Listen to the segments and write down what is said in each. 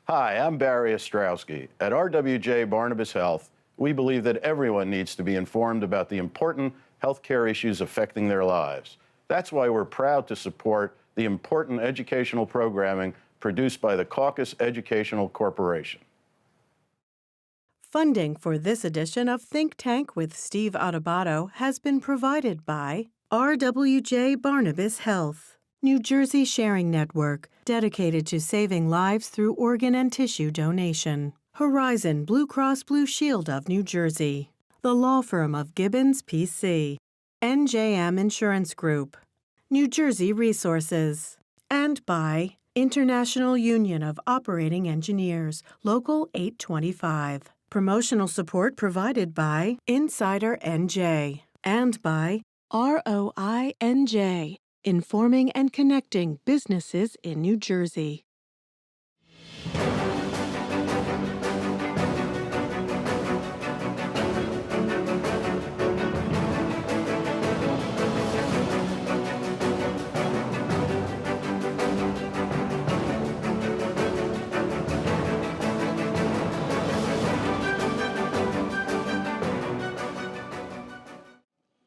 Hi, I'm Barry Ostrowski. At RWJ Barnabas Health, we believe that everyone needs to be informed about the important healthcare issues affecting their lives. That's why we're proud to support the important educational programming produced by the Caucus Educational Corporation. Funding for this edition of Think Tank with Steve Adubato has been provided by RWJ Barnabas Health, New Jersey Sharing Network, dedicated to saving lives through organ and tissue donation. Horizon Blue Cross Blue Shield of New Jersey. The law firm of Gibbons, P.C. NJM Insurance Group. New Jersey Resources. And by International Union of Operating Engineers, Local 825. Promotional support provided by Insider NJ. And by ROINJ, informing and connecting businesses in New Jersey.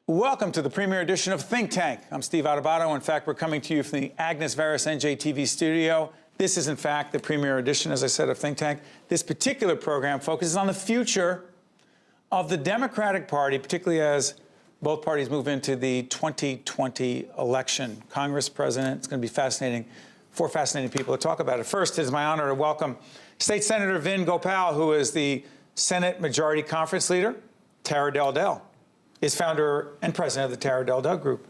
Welcome to the premiere edition of Think Tank. I'm Steve Adubato. In fact, we're coming to you from the Agnes Varus NJTV studio. This is, in fact, the premiere edition, as I said, of Think Tank. This particular program focuses on the future of the Democratic Party, particularly as both parties move into the 2020 election. Congress, President, it's going to be fascinating. Four fascinating people to talk about it. First, it is my honor to welcome State Senator Vin Gopal, who is the Senate Majority Conference Leader. Tara Dowdell is founder and president of the Tara Dowdell Group.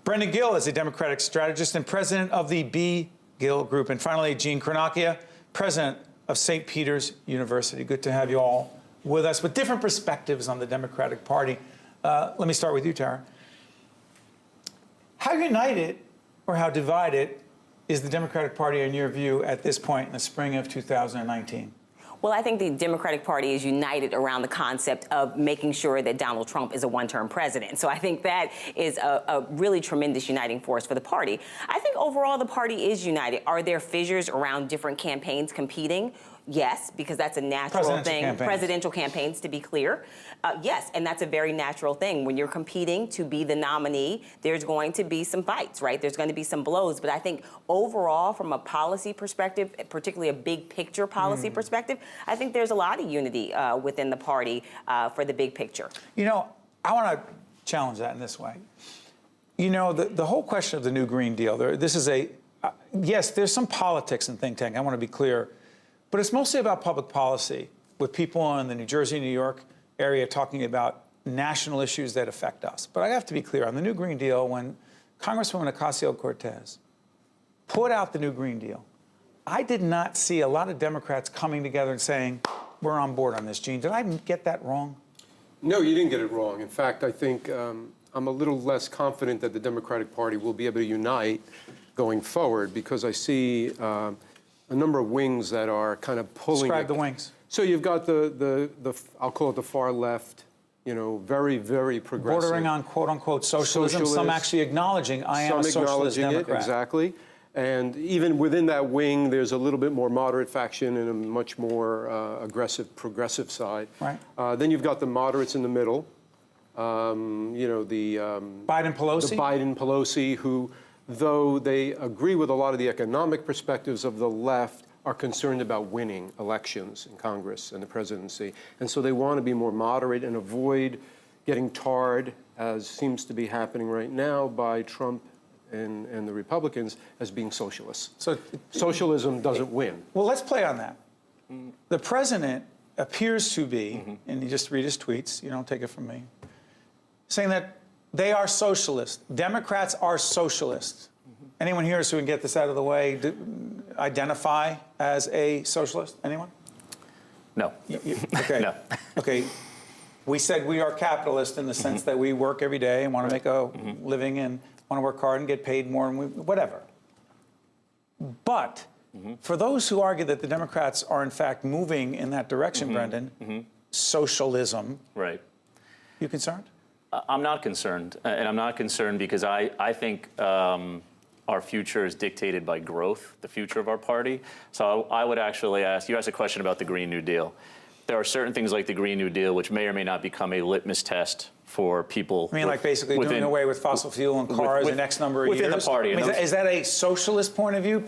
Brendan Gill is a Democratic strategist and president of the BGill Group. And finally, Jean Cornacchia, president of St. Peter's University. Good to have you all with us with different perspectives on the Democratic Party. Let me start with you, Tara. How united or how divided is the Democratic Party, in your view, at this point in the spring of 2019? Well, I think the Democratic Party is united around the concept of making sure that Donald Trump is a one-term president. So I think that is a really tremendous uniting force for the party. I think overall the party is united. Are there fissures around different campaigns competing? Yes, because that's a natural thing. Presidential campaigns, to be clear. Yes, and that's a very natural thing. When you're competing to be the nominee, there's going to be some fights, right? There's going to be some blows. But I think overall, from a policy perspective, particularly a big picture policy perspective, I think there's a lot of unity within the party for the big picture. You know, I want to challenge that in this way. You know, the whole question of the new Green Deal, this is yes, there's some politics in think tank. I want to be clear. But it's mostly about public policy, with people in the New Jersey, New York area talking about national issues that affect us. But I have to be clear, on the new Green Deal, when Congresswoman Ocasio-Cortez put out the new Green Deal, I did not see a lot of Democrats coming together and saying, we're on board on this, Gene. Did I get that wrong? No, you didn't get it wrong. In fact, I think I'm a little less confident that the Democratic Party will be able to unite going forward, because I see a number of wings that are kind of pulling. Describe the wings. So you've got the I'll call it the far left, you know, very, very progressive. Bordering on quote-unquote socialism, some actually acknowledging I am a socialist Democrat. Exactly. And even within that wing, there's a little bit more moderate faction and a much more aggressive, progressive side. Right. Then you've got the moderates in the middle. You know, the Biden-Pelosi? The Biden-Pelosi, who, though they agree with a lot of the economic perspectives of the left, are concerned about winning elections in Congress and the presidency. And so they want to be more moderate and avoid getting tarred, as seems to be happening right now, by Trump and the Republicans, as being socialists. So socialism doesn't win. Well, let's play on that. The president appears to be, and you just read his tweets, you don't take it from me, saying that they are socialists. Democrats are socialists. Anyone here, so we can get this out of the way, identify as a socialist? Anyone? No. Okay. No. Okay. We said we are capitalist in the sense that we work every day and want to make a living and want to work hard and get paid more and whatever. But for those who argue that the Democrats are in fact moving in that direction, Brendan, socialism. Right. You concerned? I'm not concerned, and I'm not concerned because I think our future is dictated by growth, the future of our party. So I would actually ask, you asked a question about the Green New Deal. There are certain things like the Green New Deal which may or may not become a litmus test for people. I mean, like basically doing away with fossil fuel and cars in X number of years? Within the party. I mean, is that a socialist point of view,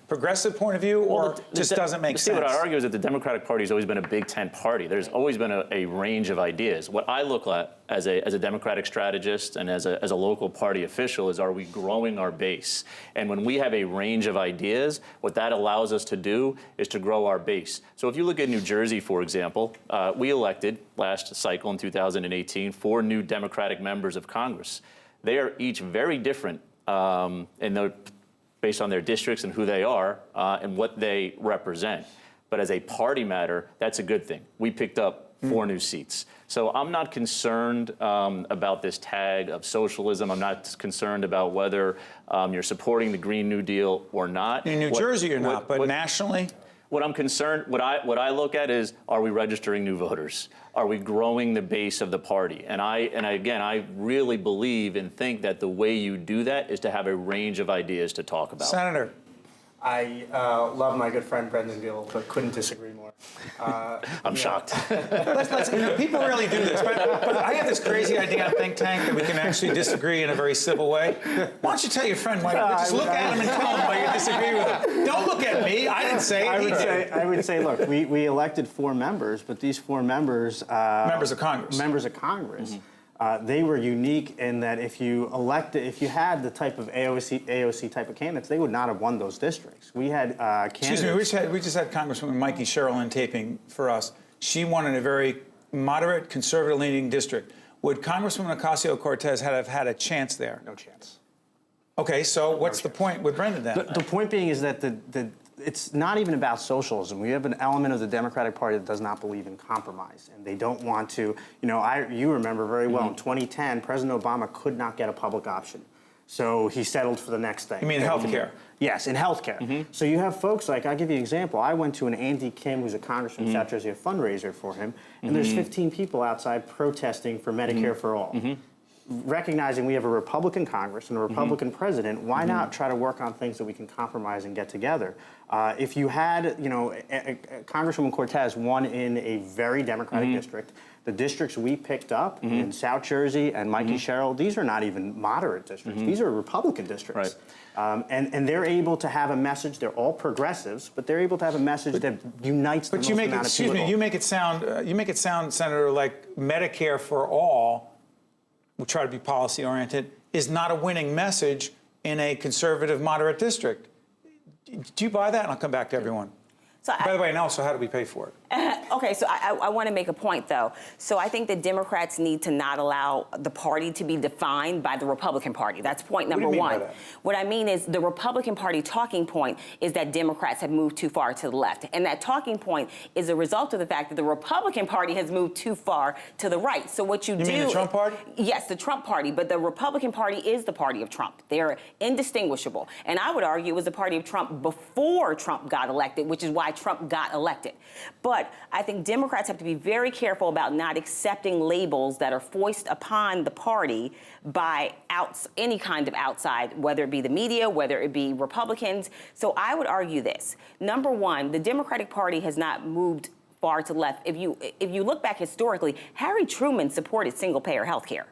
progressive point of view, or just doesn't make sense? What I'd argue is that the Democratic Party has always been a big tent party. There's always been a range of ideas. What I look at as a Democratic strategist and as a local party official is, are we growing our base? And when we have a range of ideas, what that allows us to do is to grow our base. So if you look at New Jersey, for example, we elected last cycle in 2018 4 new Democratic members of Congress. They are each very different based on their districts and who they are and what they represent. But as a party matter, that's a good thing. We picked up 4 new seats. So I'm not concerned about this tag of socialism. I'm not concerned about whether you're supporting the Green New Deal or not. In New Jersey, you're not, but nationally? What I'm concerned, what I look at is, are we registering new voters? Are we growing the base of the party? And I really believe and think that the way you do that is to have a range of ideas to talk about. Senator. I love my good friend Brendan Gill, but couldn't disagree more. I'm shocked. People really do this. But I have this crazy idea on Think Tank that we can actually disagree in a very civil way. Why don't you tell your friend, just look at him and tell him why you disagree with him. Don't look at me. I didn't say it. I would say, look, we elected 4 members, but these 4 members... members of Congress. Members of Congress. They were unique in that if you had the type of AOC type of candidates, they would not have won those districts. We had candidates... Excuse me, we just had Congresswoman Mikey Sherrill in taping for us. She won in a very moderate, conservative-leaning district. Would Congresswoman Ocasio-Cortez have had a chance there? No chance. Okay, so what's the point with Brendan then? The point being is that it's not even about socialism. We have an element of the Democratic Party that does not believe in compromise, and they don't want to. You remember very well in 2010, President Obama could not get a public option, so he settled for the next thing. You mean health care? Yes, in healthcare. So you have folks like, I'll give you an example. I went to an Andy Kim, who's a congressman from South Jersey, a fundraiser for him, and there's 15 people outside protesting for Medicare for all. Recognizing we have a Republican Congress and a Republican president, why not try to work on things that we can compromise and get together? If you had, Congresswoman Cortez won in a very Democratic district. The districts we picked up in South Jersey and Mikey Sherrill, these are not even moderate districts. These are Republican districts. Right. And they're able to have a message. They're all progressives, but they're able to have a message that unites the most amount of people. Excuse me, you make it sound, Senator, like Medicare for all, we'll try to be policy-oriented, is not a winning message in a conservative, moderate district. Do you buy that? And I'll come back to everyone. By the way, and also, how do we pay for it? Okay, so I want to make a point, though. So I think that Democrats need to not allow the party to be defined by the Republican Party. That's point number one. What do you mean by that? What I mean is the Republican Party talking point is that Democrats have moved too far to the left. And that talking point is a result of the fact that the Republican Party has moved too far to the right. So what you do... You mean the Trump Party? Yes, the Trump Party. But the Republican Party is the party of Trump. They're indistinguishable. And I would argue it was the party of Trump before Trump got elected, which is why Trump got elected. But I think Democrats have to be very careful about not accepting labels that are foisted upon the party by any kind of outside, whether it be the media, whether it be Republicans. So I would argue this. Number one, the Democratic Party has not moved far to the left. If you look back historically, Harry Truman supported single-payer health care.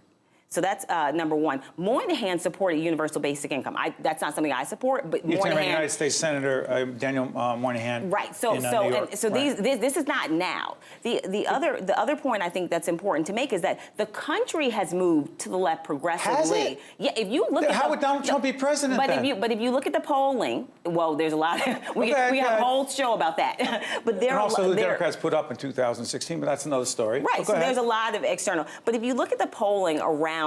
So that's number one. Moynihan supported universal basic income. That's not something I support, but You're Moynihan... talking about United States Senator Daniel Moynihan. Right. So this is not now. The other point I think that's important to make is that the country has moved to the left progressively. Has it? Yeah. If you look, how would Donald Trump be president? But if you look at the polling, well, there's a lot. We have a whole show about that. But there and are also the Democrats put up in 2016, but that's another story. Right. So there's a lot of external. But if you look at the polling around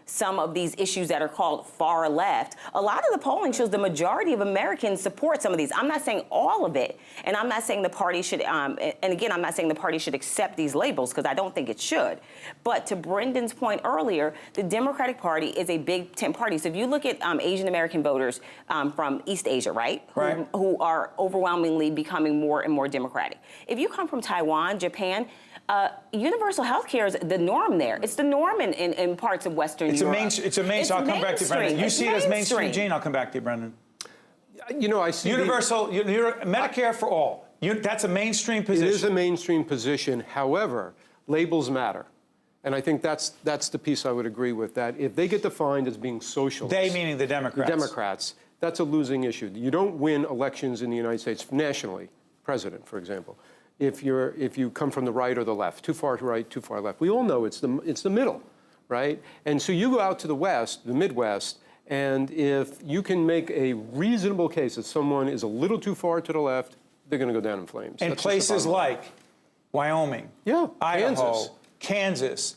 some of these issues that are called far left, a lot of the polling shows the majority of Americans support some of these. I'm not saying all of it, and I'm not saying the party should, and again, I'm not saying the party should accept these labels, because I don't think it should. But to Brendan's point earlier, the Democratic Party is a big tent party. So if you look at Asian American voters from East Asia, right? Who are overwhelmingly becoming more and more Democratic. If you come from Taiwan, Japan, universal health care is the norm there. It's the norm in parts parts of Western It's Europe. It's a mainstream. I'll come back to you, Brendan. You see it as mainstream, Gene? I'll come back to you, Brendan. You know, I see Universal, Medicare for all. That's a mainstream position. It is a mainstream position. However, labels matter. And I think that's the piece I would agree with, that if they get defined as being socialist. They meaning the Democrats. The Democrats, that's a losing issue. You don't win elections in the United States nationally, president, for example, if you come from the right or the left, too far right, too far left. We all know it's the middle, right? And so you go out to the West, the Midwest, and if you can make a reasonable case that someone is a little too far to the left, they're going to go down in flames. And That's places like Wyoming, Idaho, Kansas,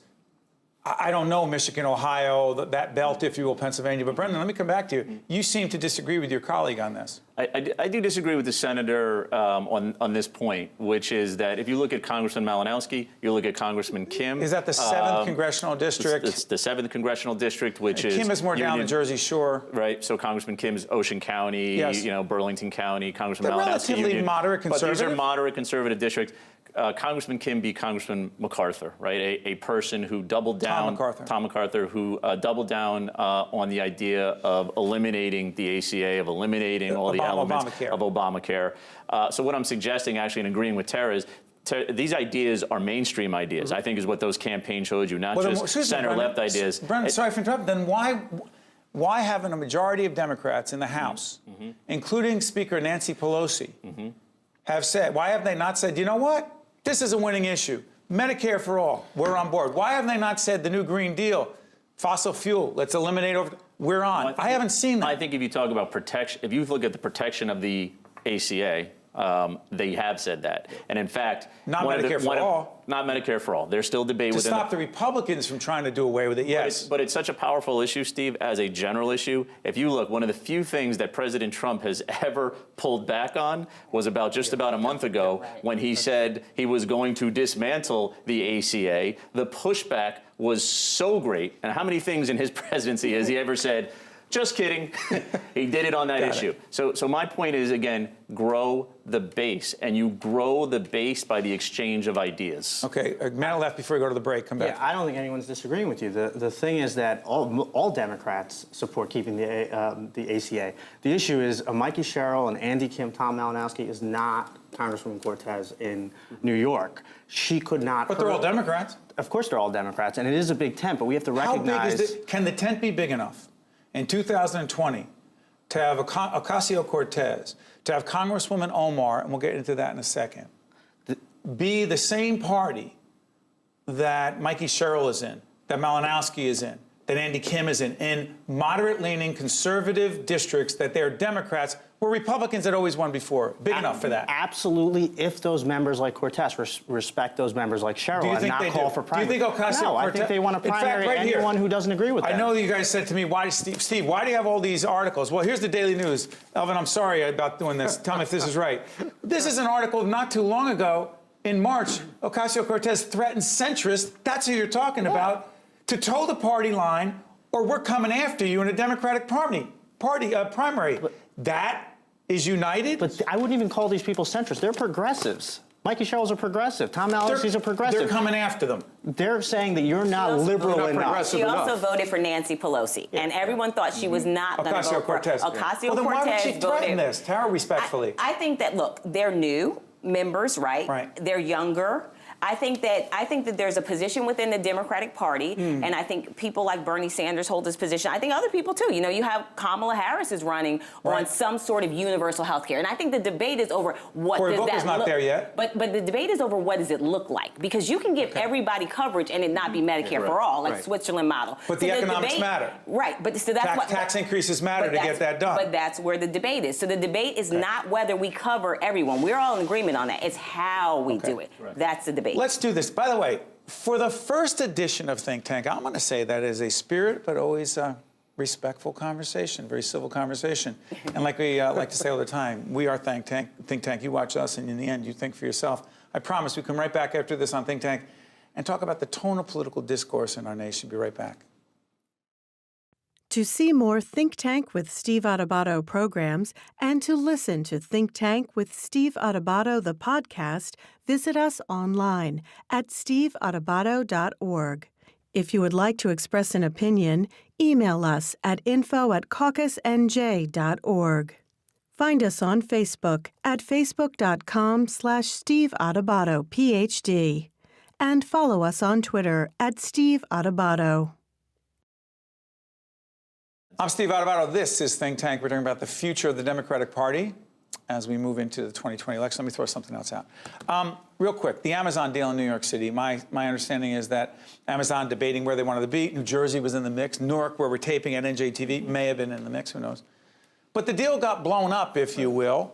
I don't know, Michigan, Ohio, that belt, if you will, Pennsylvania. But Brendan, let me come back to you. You seem to disagree with your colleague on this. I do disagree with the senator on this point, which is that if you look at Congressman Malinowski, you look at Congressman Kim. Is that the 7th congressional district? It's the 7th congressional district, which is Kim is more down the Jersey Shore, right? So Congressman Kim's Ocean County, yes. Burlington County. Congressman They're Malinowski, relatively moderate conservative. But these are moderate conservative districts. Congressman Kim beat Congressman MacArthur, right? A person who doubled down. Tom MacArthur, who doubled down on the idea of eliminating the ACA, of eliminating all the elements of Obamacare. So what I'm suggesting, actually, and agreeing with Tara, is these ideas are mainstream ideas, I think, is what those campaigns showed you, not just center-left ideas. Brendan, sorry for interrupting. Then why haven't a majority of Democrats in the House, including Speaker Nancy Pelosi, have said, why have they not said, you know what? This is a winning issue. Medicare for all, we're on board. Why have they not said the new Green Deal, fossil fuel, let's eliminate we're on? Well, I haven't seen that. I think if you talk about protection, if you look at the protection of the ACA, they have said that. And in fact, not Medicare for all. Not Medicare for all. There's still debate to stop the Republicans from trying to do away with it. Yes, but it's such a powerful issue, Steve, as a general issue. If you look, one of the few things that President Trump has ever pulled back on was about a month ago when he said he was going to dismantle the ACA. The pushback was so great. And how many things in his presidency has he ever said, just kidding? He did it on that issue. So my point is, again, grow the base. And you grow the base by the exchange of ideas. Okay, a minute left before we go to the break. Come back. Yeah, I don't think anyone's disagreeing with you. The thing is that all Democrats support keeping the ACA. The issue is Mikey Sherrill and Andy Kim, Tom Malinowski is not Congresswoman Cortez in New York. She could not. But they're all Democrats. Of course they're all Democrats, and it is a big tent, but we have to recognize. How big is it? Can the tent be big enough in 2020 to have Ocasio-Cortez, to have Congresswoman Omar, and we'll get into that in a second, be the same party that Mikey Sherrill is in, that Malinowski is in, that Andy Kim is in moderate-leaning conservative districts that they're Democrats, where Republicans had always won before. Big enough for that. Absolutely, if those members like Cortez respect those members like Sherrill and not call for primary. Do you think Ocasio-Cortez? No, I think they want to primary anyone who doesn't agree with that. I know that you guys said to me, why, Steve, why do you have all these articles? Well, here's the Daily News. Elvin, I'm sorry about doing this. Tell me if this is right. This is an article not too long ago. In March, Ocasio-Cortez threatened centrists, that's who you're talking about, to toe the party line, or we're coming after you in a Democratic primary. That is united. But I wouldn't even call these people centrists. They're progressives. Mikey Sherrill's a progressive. Tom Malinowski's a progressive. They're coming after them. They're saying that you're not liberal enough. She also voted for Nancy Pelosi, and everyone thought she was not going to vote for Ocasio-Cortez. Well, then why would she threaten this? Tara, respectfully. I think that, look, they're new members, right? They're younger. I think that there's a position within the Democratic Party, and I think people like Bernie Sanders hold this position. I think other people too. You know, you have Kamala Harris is running on some sort of universal health care, and I think the debate is over what Cory does Booker's that look. Not there yet. But the debate is over what does it look like, because you can give everybody coverage and it not be Medicare for all, like Switzerland model. But so the economics matter. Right. But so that's tax increases matter to get that done. But that's where the debate is. So the debate is not whether we cover everyone. We're all in agreement on that. It's how we do it. That's the debate. Let's do this. By the way, for the first edition of Think Tank, I'm going to say that is a spirit, but always respectful conversation, very civil conversation. And like we like to say all the time, we are Think Tank. You watch us, and in the end, you think for yourself. I promise we come right back after this on Think Tank and talk about the tone of political discourse in our nation. Be right back. To see more Think Tank with Steve Adubato programs and to listen to Think Tank with Steve Adubato, the podcast, visit us online at steveadubato.org. If you would like to express an opinion, email us at info@caucusnj.org. Find us on Facebook at facebook.com/Steve Adubato, PhD, and follow us on Twitter at Steve Adubato. I'm Steve Adubato. This is Think Tank. We're talking about the future of the Democratic Party as we move into the 2020 election. Let me throw something else out. Real quick, the Amazon deal in New York City. My understanding is that Amazon debating where they wanted to be. New Jersey was in the mix. Newark, where we're taping at NJTV, may have been in the mix. Who knows? But the deal got blown up, if you will.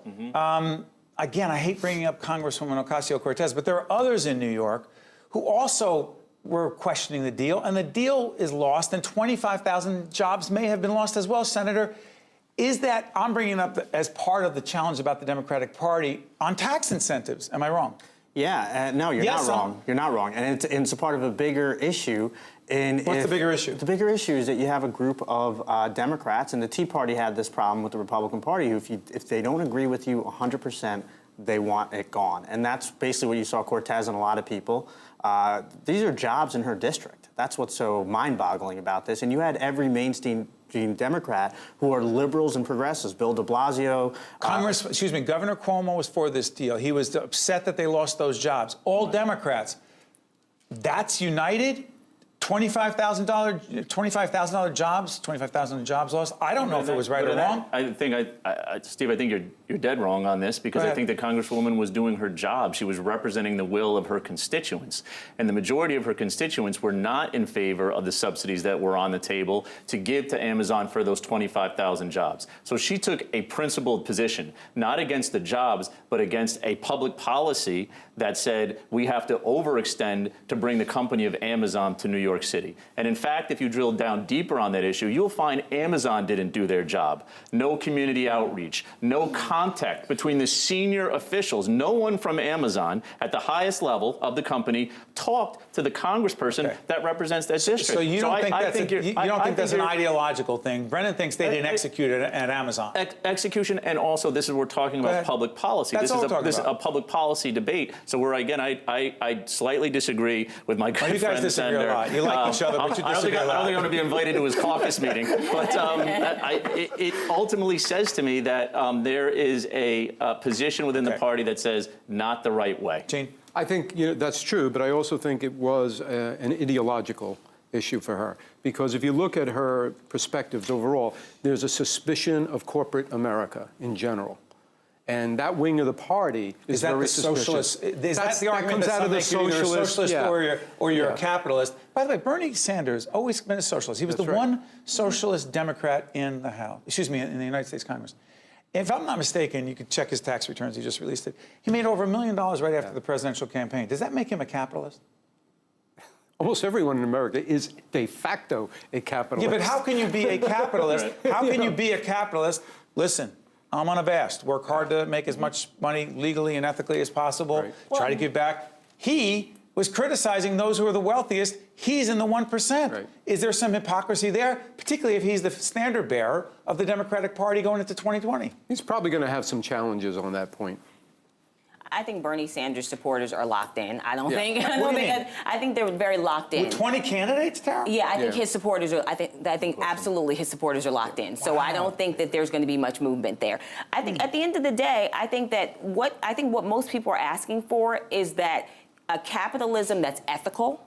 Again, I hate bringing up Congresswoman Ocasio-Cortez, but there are others in New York who also were questioning the deal, and the deal is lost, and 25,000 jobs may have been lost as well. Senator, is that, I'm bringing it up as part of the challenge about the Democratic Party on tax incentives. Am I wrong? Yeah, no, you're not wrong. You're not wrong. And it's a part of a bigger issue. What's the bigger issue? The bigger issue is that you have a group of Democrats, and the Tea Party had this problem with the Republican Party, who if they don't agree with you 100%, they want it gone. And that's basically what you saw Cortez and a lot of people. These are jobs in her district. That's what's so mind-boggling about this. And you had every mainstream Democrat who are liberals and progressives. Bill de Blasio. Governor Cuomo was for this deal. He was upset that they lost those jobs. All Democrats. That's united? $25,000 jobs, 25,000 jobs lost. I don't know if it was right or wrong. I think, Steve, I think you're dead wrong on this, because I think the Congresswoman was doing her job. She was representing the will of her constituents, and the majority of her constituents were not in favor of the subsidies that were on the table to give to Amazon for those 25,000 jobs. So she took a principled position, not against the jobs, but against a public policy that said we have to overextend to bring the company of Amazon to New York City. And in fact, if you drill down deeper on that issue, you'll find Amazon didn't do their job. No community outreach, no contact between the senior officials. No one from Amazon at the highest level of the company talked to the congressperson that represents that district. So you don't think that's an ideological thing? Brennan thinks they didn't execute it at Amazon. Execution, and also this is we're talking about public policy. This is a public policy debate. So where again, I slightly disagree with my good friend disagree Senator. A lot. You like each other, but you disagree a lot. I don't think I'm going to be invited to his caucus meeting. But it ultimately says to me that there is a position within the party that says not the right way. Gene? I think that's true, but I also think it was an ideological issue for her. Because if you look at her perspectives overall, there's a suspicion of corporate America in general. And that wing of the party is very suspicious. Is that the argument that some make you either a socialist or you're a capitalist? By the way, Bernie Sanders always been a socialist. He was one socialist Democrat in the House, in the United States Congress. If I'm not mistaken, you could check his tax returns. He just released it. He made over $1 million right after the presidential campaign. Does that make him a capitalist? Almost everyone in America is de facto a capitalist. Yeah, but how can you be a capitalist? How can you be a capitalist? Listen. I'm unabashed. Work hard to make as much money legally and ethically as possible. Right. Try to give back. He was criticizing those who are the wealthiest. He's in the 1%. Right. Is there some hypocrisy there, particularly if he's the standard bearer of the Democratic Party going into 2020? He's probably going to have some challenges on that point. I think Bernie Sanders supporters are locked in. I think they're very locked in. With 20 candidates, Tara? Yeah, I think his supporters are. I think absolutely his supporters are locked in. So I don't think that there's going to be much movement there. I think at the end of the day, I think what most people are asking for is that a capitalism that's ethical,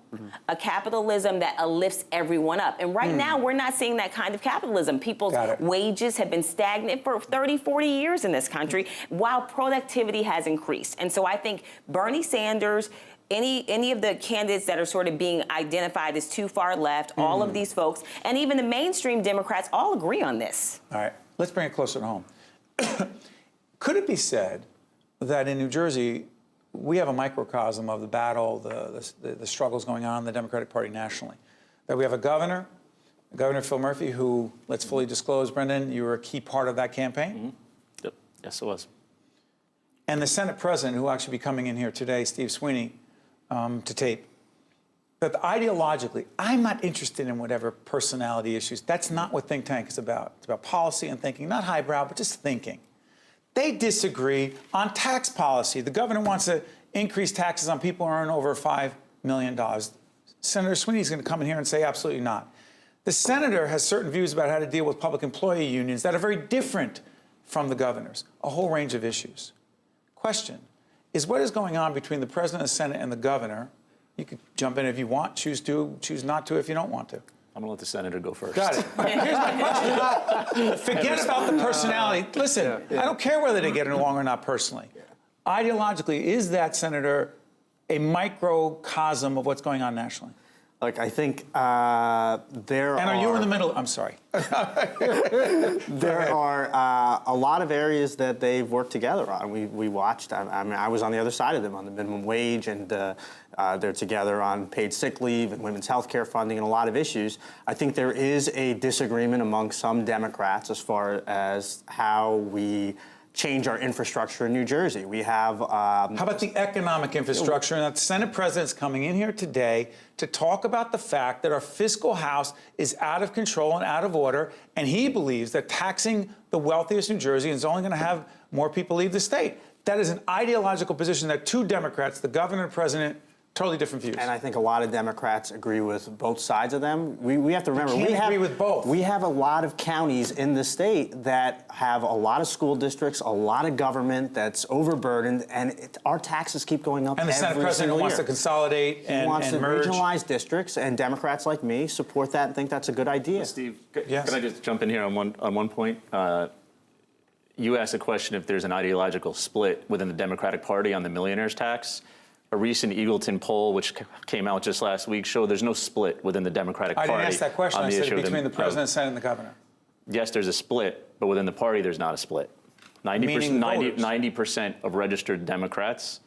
a capitalism that lifts everyone up. And right now, we're not seeing that kind of capitalism. People's wages have been stagnant for 30, 40 years in this country, while productivity has increased. And so I think Bernie Sanders, any of the candidates that are sort of being identified as too far left, all of these folks, and even the mainstream Democrats all agree on this. All right, let's bring it closer to home. Could it be said that in New Jersey, we have a microcosm of the battle, the struggles going on in the Democratic Party nationally? That we have a governor, Governor Phil Murphy, who, let's fully disclose, Brendan, you were a key part of that campaign. Yep. Yes, it was. And the Senate president, who will actually be coming in here today, Steve Sweeney, to tape. But ideologically, I'm not interested in whatever personality issues. That's not what Think Tank is about. It's about policy and thinking, not highbrow, but just thinking. They disagree on tax policy. The governor wants to increase taxes on people who earn over $5 million. Senator Sweeney's going to come in here and say absolutely not. The senator has certain views about how to deal with public employee unions that are very different from the governor's, a whole range of issues. Question, is what is going on between the president of the Senate and the governor? You could jump in if you want, choose to, choose not to if you don't want to. I'm going to let the senator go first. Got it. Here's my question. Forget about the personality. Listen, I don't care whether they get along or not personally. Ideologically, is that senator a microcosm of what's going on nationally? Look, I think there are... And are you in the middle? I'm sorry. There are a lot of areas that they've worked together on. We watched, I mean, I was on the other side of them on the minimum wage, and they're together on paid sick leave and women's health care funding and a lot of issues. I think there is a disagreement among some Democrats as far as how we change our infrastructure in New Jersey. We have... How about the economic infrastructure? And the Senate president's coming in here today to talk about the fact that our fiscal house is out of control and out of order, and he believes that taxing the wealthiest New Jerseyans is only going to have more people leave the state. That is an ideological position that two Democrats, the governor and president, totally different views. And I think a lot of Democrats agree with both sides of them. We have to remember, we agree with both. We have a lot of counties in the state that have a lot of school districts, a lot of government that's overburdened, and our taxes keep going up. And the Senate president wants to consolidate and merge. He wants to regionalize districts, and Democrats like me support that and think that's a good idea. Steve, yes. Can I just jump in here on one point? You asked a question if there's an ideological split within the Democratic Party on the millionaire's tax. A recent Eagleton poll, which came out just last week, showed there's no split within the Democratic Party. I didn't ask that question. I said between the president, of, Senate, and the governor. Yes, there's a split, but within the party, there's not a split. 90% of registered Democrats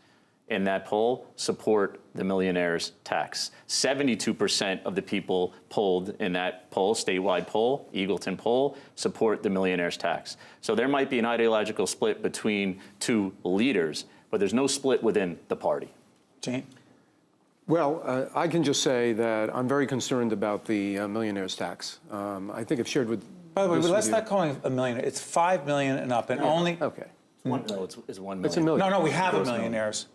in that poll support the millionaire's tax. 72% of the people polled in that poll, statewide poll, Eagleton poll, support the millionaire's tax. So there might be an ideological split between two leaders, but there's no split within the party. Gene? Well, I can just say that I'm very concerned about the millionaire's tax. I think I've shared with... By the way, let's not call it a millionaire. It's $5 million and up, and only... Okay. No, it's 1 million. It's a million. No, we have a millionaires.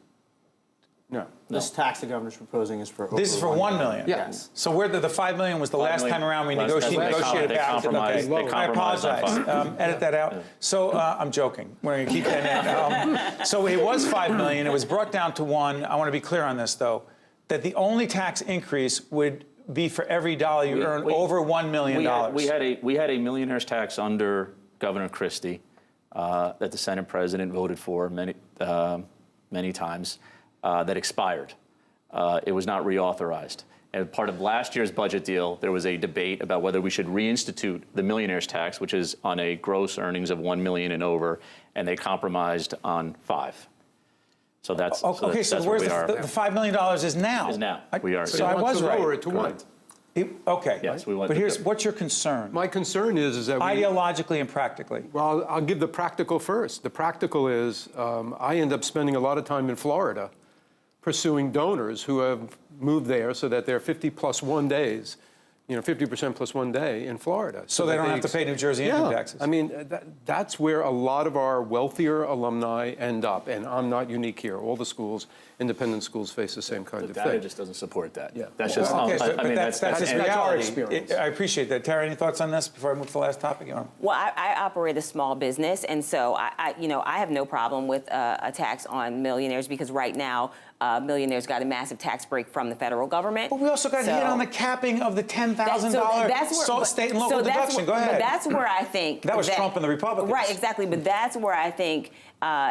No. This tax the governor's proposing is for over This is for $1 million. Yes. So where the $5 million was the last million. time around we Last time negotiated they back. compromised. Okay. They I compromised on apologize. Edit that out. So I'm joking. We're going to keep that in. So it was $5 million. It was brought down to $1 million. I want to be clear on this, though, that the only tax increase would be for every dollar you earn over $1 million. We had a millionaire's tax under Governor Christie that the Senate president voted for many times that expired. It was not reauthorized. And part of last year's budget deal, there was a debate about whether we should reinstitute the millionaire's tax, which is on a gross earnings of $1 million and over, and they compromised on $5 million. So that's okay. So where's the $5 million is now? Is now. We are. So I was right. Lower it to one. Okay. Yes, we want. But here's what's your concern? My concern is that ideologically and practically. Well, I'll give the practical first. The practical is I end up spending a lot of time in Florida pursuing donors who have moved there so that they're 50 plus 1 days, 50% plus 1 day in Florida. So they don't have to pay New Jersey income taxes. I mean, that's where a lot of our wealthier alumni end up, and I'm not unique here. All the schools, independent schools, face the same kind of thing. The data just doesn't support that. Yeah. That's just. That's our reality. experience. I appreciate that. Tara, any thoughts on this before I move to the last topic? Well, I operate a small business, and so I have no problem with a tax on millionaires because right now millionaires got a massive tax break from the federal government. But we also got hit on the capping of the $10,000 state and local deduction. Go ahead. But that's where I think that was Trump and the Republicans. Right, exactly. But that's where I think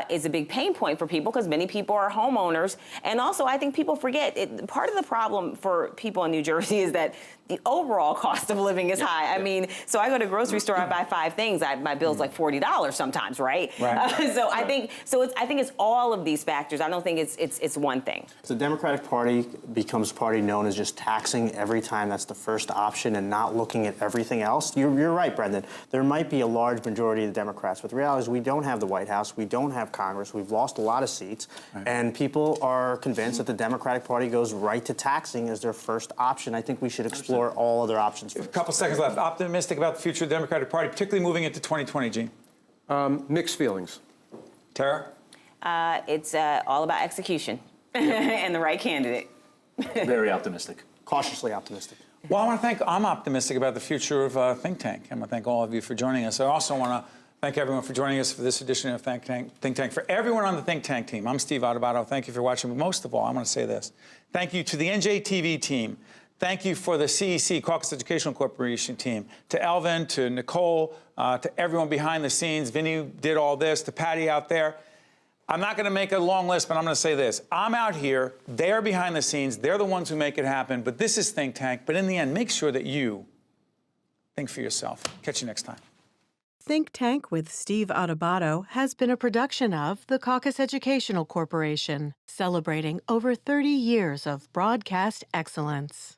is a big pain point for people because many people are homeowners. And also, I think people forget, part of the problem for people in New Jersey is that the overall cost of living is high. I mean, so I go to the grocery store, I buy 5 things, my bill's like $40 sometimes, right? So I think it's all of these factors. I don't think it's one thing. The Democratic Party becomes a party known as just taxing every time that's the first option and not looking at everything else. You're right, Brendan. There might be a large majority of the Democrats, but the reality is we don't have the White House, we don't have Congress, we've lost a lot of seats, and people are convinced that the Democratic Party goes right to taxing as their first option. I think we should explore all other options first. A couple seconds left. Optimistic about the future of the Democratic Party, particularly moving into 2020, Gene? Mixed feelings. Tara? It's all about execution and the right candidate. Very optimistic. cautiously optimistic. Well, I'm optimistic about the future of Think Tank. I want to thank all of you for joining us. I also want to thank everyone for joining us for this edition of Think Tank. For everyone on the Think Tank team, I'm Steve Adubato. Thank you for watching. But most of all, I want to say this. Thank you to the NJTV team. Thank you for the CEC, Caucus Educational Corporation team, to Elvin, to Nicole, to everyone behind the scenes. Vinny did all this, to Patty out there. I'm not going to make a long list, but I'm going to say this. I'm out here. They're behind the scenes. They're the ones who make it happen. But this is Think Tank. But in the end, make sure that you think for yourself. Catch you next time. Think Tank with Steve Adubato has been a production of the Caucus Educational Corporation, celebrating over 30 years of broadcast excellence.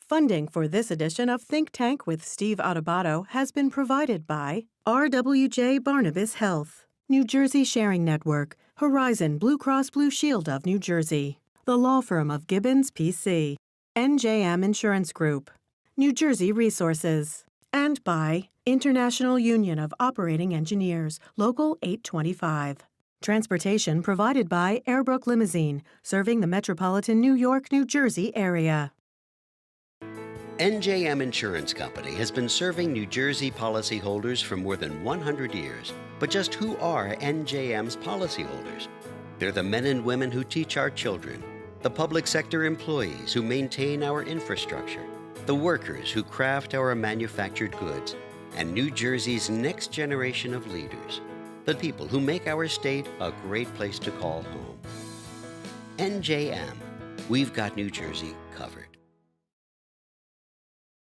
Funding for this edition of Think Tank with Steve Adubato has been provided by RWJ Barnabas Health, New Jersey Sharing Network, Horizon Blue Cross Blue Shield of New Jersey, the law firm of Gibbons PC, NJM Insurance Group, New Jersey Resources, and by International Union of Operating Engineers, Local 825. Transportation provided by Airbrook Limousine, serving the metropolitan New York, New Jersey area. NJM Insurance Company has been serving New Jersey policyholders for more than 100 years. But just who are NJM's policyholders? They're the men and women who teach our children, the public sector employees who maintain our infrastructure, the workers who craft our manufactured goods, and New Jersey's next generation of leaders, the people who make our state a great place to call home. NJM, we've got New Jersey covered.